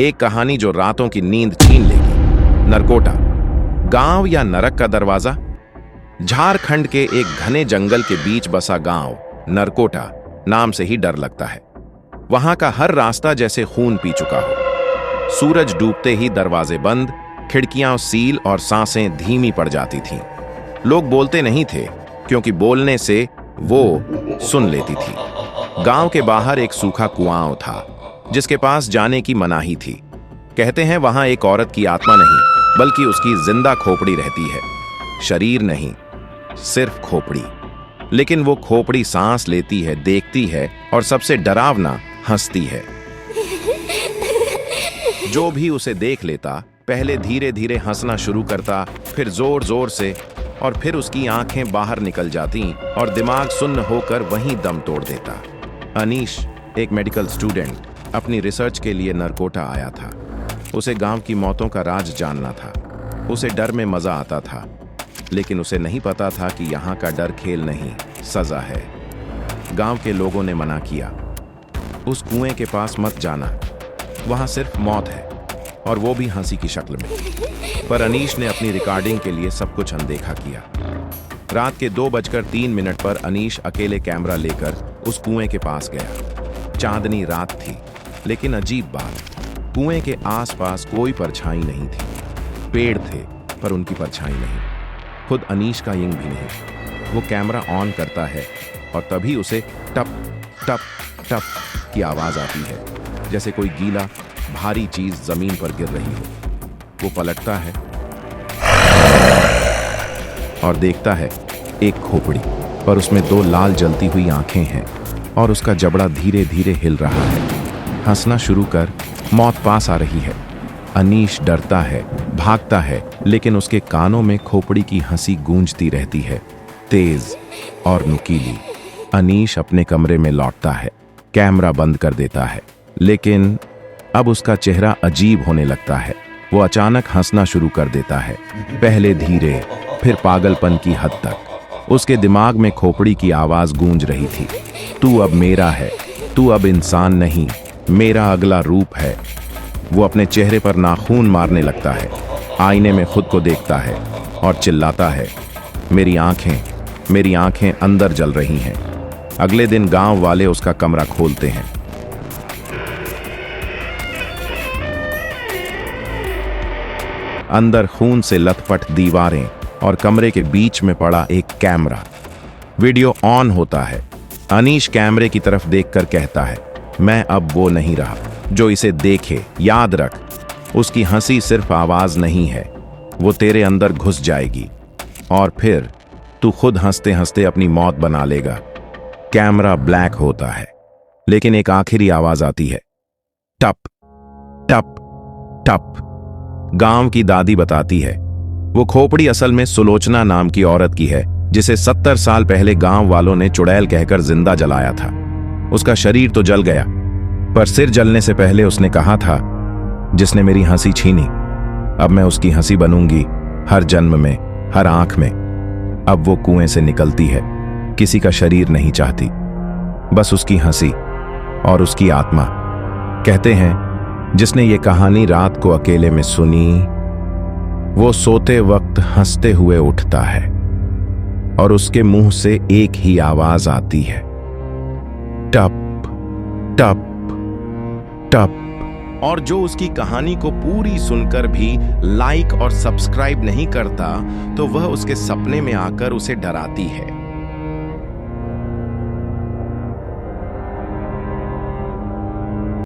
एक कहानी जो रातों की नींद छीन लेगी। नरकोटा, गांव या नरक का दरवाजा। झारखंड के एक घने जंगल के बीच बसा गांव नरकोटा नाम से ही डर लगता है। वहां का हर रास्ता जैसे खून पी चुका हो। सूरज डूबते ही दरवाजे बंद, खिड़कियां सील और सांसें धीमी पड़ जाती थीं। लोग बोलते नहीं थे क्योंकि बोलने से वो सुन लेती थी। गांव के बाहर एक सूखा कुआं था जिसके पास जाने की मनाही थी। कहते हैं वहां एक औरत की आत्मा नहीं बल्कि उसकी जिंदा खोपड़ी रहती है। शरीर नहीं, सिर्फ खोपड़ी। लेकिन वो खोपड़ी सांस लेती है, देखती है और सबसे डरावना हंसती है। जो भी उसे देख लेता पहले धीरे धीरे हंसना शुरू करता, फिर जोर जोर से, और फिर उसकी आंखें बाहर निकल जाती और दिमाग सुन्न होकर वहीं दम तोड़ देता। अनीश, एक मेडिकल स्टूडेंट, अपनी रिसर्च के लिए नरकोटा आया था। उसे गांव की मौतों का राज जानना था। उसे डर में मजा आता था, लेकिन उसे नहीं पता था कि यहाँ का डर खेल नहीं, सजा है। गांव के लोगों ने मना किया, उस कुएं के पास मत जाना, वहां सिर्फ मौत है, और वो भी हंसी की शक्ल में। पर अनीश ने अपनी रिकॉर्डिंग के लिए सब कुछ अनदेखा किया। रात के 2:03 पर अनीश अकेले कैमरा लेकर उस कुएं के पास गया। चांदनी रात थी, लेकिन अजीब बात, कुएं के आसपास कोई परछाई नहीं थी। पेड़ थे पर उनकी परछाई नहीं, खुद अनीश का इंग भी नहीं। वो कैमरा ऑन करता है और तभी उसे टप टप टप की आवाज आती है, जैसे कोई गीला भारी चीज जमीन पर गिर रही हो। वो पलटता है और देखता है एक खोपड़ी, पर उसमें 2 लाल जलती हुई आंखें हैं और उसका जबड़ा धीरे धीरे हिल रहा है। हंसना शुरू कर, मौत पास आ रही है। अनीश डरता है, भागता है, लेकिन उसके कानों में खोपड़ी की हंसी गूंजती रहती है, तेज और नुकीली। अनीश अपने कमरे में लौटता है, कैमरा बंद कर देता है, लेकिन अब उसका चेहरा अजीब होने लगता है। वो अचानक हंसना शुरू कर देता है, पहले धीरे, फिर पागलपन की हद तक। उसके दिमाग में खोपड़ी की आवाज गूंज रही थी, तू अब मेरा है, तू अब इंसान नहीं, मेरा अगला रूप है। वो अपने चेहरे पर नाखून मारने लगता है, आईने में खुद को देखता है और चिल्लाता है, मेरी आंखें अंदर जल रही हैं। अगले दिन गांव वाले उसका कमरा खोलते हैं। अंदर खून से लथपथ दीवारें और कमरे के बीच में पड़ा एक कैमरा। वीडियो ऑन होता है। अनीश कैमरे की तरफ देखकर कहता है, मैं अब वो नहीं रहा जो इसे देखे। याद रख, उसकी हंसी सिर्फ आवाज नहीं है, वो तेरे अंदर घुस जाएगी और फिर तू खुद हंसते हंसते अपनी मौत बना लेगा। कैमरा ब्लैक होता है, लेकिन एक आखिरी आवाज आती है, टप टप टप। गांव की दादी बताती है, वो खोपड़ी असल में सुलोचना नाम की औरत की है, जिसे 70 साल पहले गांव वालों ने चुड़ैल कहकर जिंदा जलाया था। उसका शरीर तो जल गया, पर सिर जलने से पहले उसने कहा था, जिसने मेरी हंसी छीनी, अब मैं उसकी हंसी बनूंगी, हर जन्म में, हर आंख में। अब वो कुएं से निकलती है, किसी का शरीर नहीं चाहती, बस उसकी हंसी और उसकी आत्मा। कहते हैं, जिसने ये कहानी रात को अकेले में सुनी, वो सोते वक्त हंसते हुए उठता है और उसके मुंह से एक ही आवाज आती है, टप टप टप। और जो उसकी कहानी को पूरी सुनकर भी लाइक और सब्सक्राइब नहीं करता, तो वह उसके सपने में आकर उसे डराती है।